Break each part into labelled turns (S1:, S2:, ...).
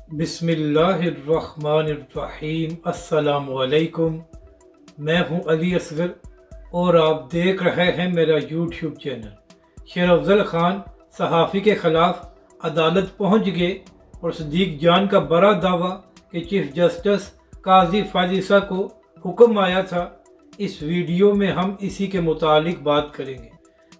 S1: बिस्मिल्लाहिर्रहमानिर्रहीम। अस्सलामुअलैकुम। मैं हूं अली असगर और आप देख रहे हैं मेरा यूट्यूब चैनल। शेर अफजल खान सहाफ़ी के ख़िलाफ़ अदालत पहुंच गए और सदीक जान का बड़ा दावा कि चीफ जस्टिस काजी फाजिसा को हुक्म आया था। इस वीडियो में हम इसी के मुतालिक बात करेंगे।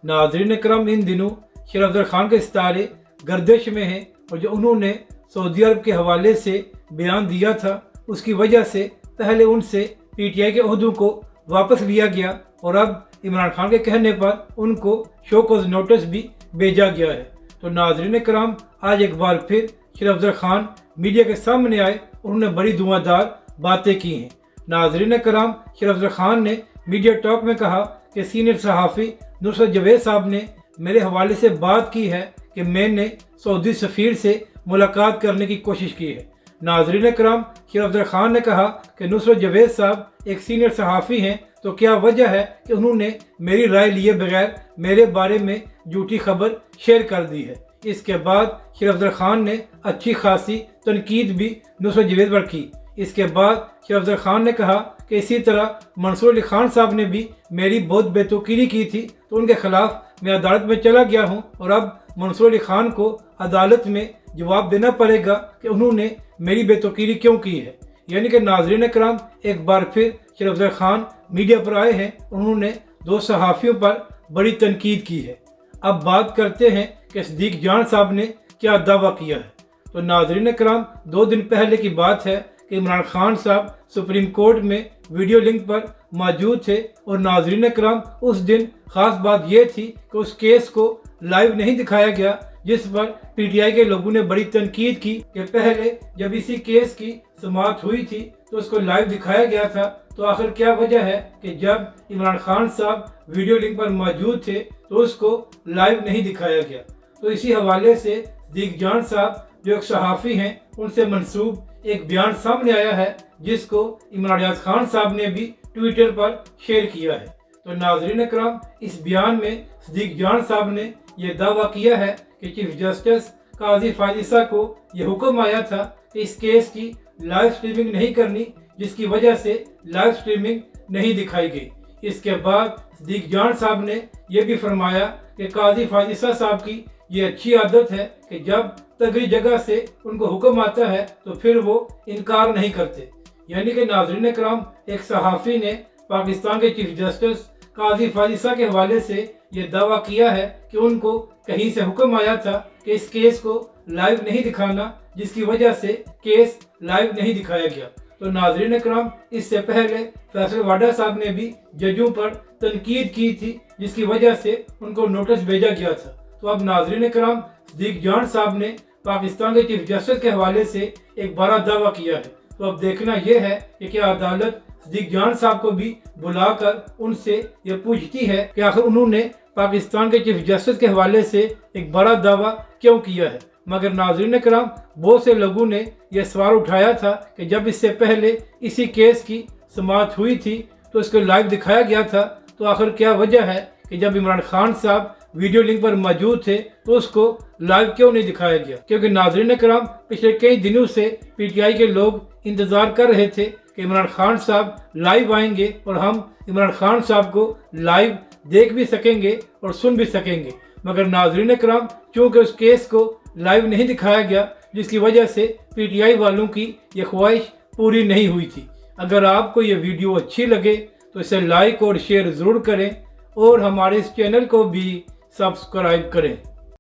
S1: नाज़रीन करम, इन दिनों शेर अफजल खान के सितारे गर्दिश में हैं और जो उन्होंने सऊदी अरब के हवाले से बयान दिया था उसकी वजह से पहले उनसे पीटीआई के ओहदों को वापस लिया गया और अब इमरान खान के कहने पर उनको शो कॉज नोटिस भी भेजा गया है। तो नाज़रीन कराम, आज एक बार फिर शेर अफजल खान मीडिया के सामने आए, उन्होंने बड़ी धुआंधार बातें की हैं। नाज़रीन कराम, शेर अफजल खान ने मीडिया टॉक में कहा कि सीनियर सहाफ़ी नुसरत जवेद साहब ने मेरे हवाले से बात की है कि मैंने सऊदी सफ़ीर से मुलाकात करने की कोशिश की है। नाज़रीन कराम, शेर अफजल खान ने कहा कि नुसरत जवेद साहब एक सीनियर सहाफ़ी हैं, तो क्या वजह है कि उन्होंने मेरी राय लिए बगैर मेरे बारे में झूठी खबर शेयर कर दी है। इसके बाद शेर अफजल खान ने अच्छी खासी तनकीद भी नुसरत जवेद पर की। इसके बाद शेर अफजल खान ने कहा कि इसी तरह मंसूर अली खान साहब ने भी मेरी बहुत बेतुकीरी की थी, तो उनके खिलाफ मैं अदालत में चला गया हूँ और अब मंसूर अली खान को अदालत में जवाब देना पड़ेगा कि उन्होंने मेरी बेतुकीरी क्यों की है। यानी कि नाज़रीन कराम, एक बार फिर शेर अफजल खान मीडिया पर आए हैं, उन्होंने दो सहाफ़ियों पर बड़ी तनकीद की है। अब बात करते हैं कि सदीक जान साहब ने क्या दावा किया है। तो नाज़रीन कराम, 2 दिन पहले की बात है कि इमरान खान साहब सुप्रीम कोर्ट में वीडियो लिंक पर मौजूद थे और नाज़रीन कराम, उस दिन ख़ास बात यह थी कि उस केस को लाइव नहीं दिखाया गया, जिस पर पीटीआई के लोगों ने बड़ी तनकीद की कि पहले जब इसी केस की समाअत हुई थी तो उसको लाइव दिखाया गया था, तो आखिर क्या वजह है कि जब इमरान खान साहब वीडियो लिंक पर मौजूद थे तो उसको लाइव नहीं दिखाया गया। तो इसी हवाले से सदीक जान साहब जो एक सहाफ़ी हैं, उनसे मंसूब एक बयान सामने आया है जिसको इमरान रियाज खान साहब ने भी ट्विटर पर शेयर किया है। तो नाज़रीन कराम, इस बयान में सदीक जान साहब ने यह दावा किया है कि चीफ जस्टिस काजी फाजिसा को यह हुक्म आया था कि इस केस की लाइव स्ट्रीमिंग नहीं करनी, जिसकी वजह से लाइव स्ट्रीमिंग नहीं दिखाई गई। इसके बाद सदीक जान साहब ने यह भी फरमाया कि काजी फाजिसा साहब की ये अच्छी आदत है कि जब तगड़ी जगह से उनको हुक्म आता है तो फिर वो इनकार नहीं करते। यानी कि नाज़रीन कराम, एक सहाफ़ी ने पाकिस्तान के चीफ जस्टिस काजी फाजिसा के हवाले से ये दावा किया है कि उनको कहीं से हुक्म आया था कि इस केस को लाइव नहीं दिखाना, जिसकी वजह से केस लाइव नहीं दिखाया गया। तो नाज़रीन कराम, इससे पहले फैसल वाडा साहब ने भी जजों पर तनकीद की थी, जिसकी वजह से उनको नोटिस भेजा गया था। तो अब नाज़रीन कराम, सदीक जान साहब ने पाकिस्तान के चीफ जस्टिस के हवाले से एक बड़ा दावा किया है। तो अब देखना यह है कि क्या अदालत सदीक जान साहब को भी बुलाकर उनसे ये पूछती है कि आखिर उन्होंने पाकिस्तान के चीफ जस्टिस के हवाले से एक बड़ा दावा क्यों किया है। मगर नाज़रीन कराम, बहुत से लोगों ने यह सवाल उठाया था कि जब इससे पहले इसी केस की समाअत हुई थी तो इसको लाइव दिखाया गया था, तो आखिर क्या वजह है कि जब इमरान खान साहब वीडियो लिंक पर मौजूद थे तो उसको लाइव क्यों नहीं दिखाया गया। क्योंकि नाज़रीन कराम, पिछले कई दिनों से पीटीआई के लोग इंतज़ार कर रहे थे कि इमरान खान साहब लाइव आएंगे और हम इमरान खान साहब को लाइव देख भी सकेंगे और सुन भी सकेंगे। मगर नाज़रीन कराम, चूँकि उस केस को लाइव नहीं दिखाया गया, जिसकी वजह से पीटीआई वालों की ये ख्वाहिश पूरी नहीं हुई थी। अगर आपको ये वीडियो अच्छी लगे तो इसे लाइक और शेयर ज़रूर करें और हमारे इस चैनल को भी सब्सक्राइब करें।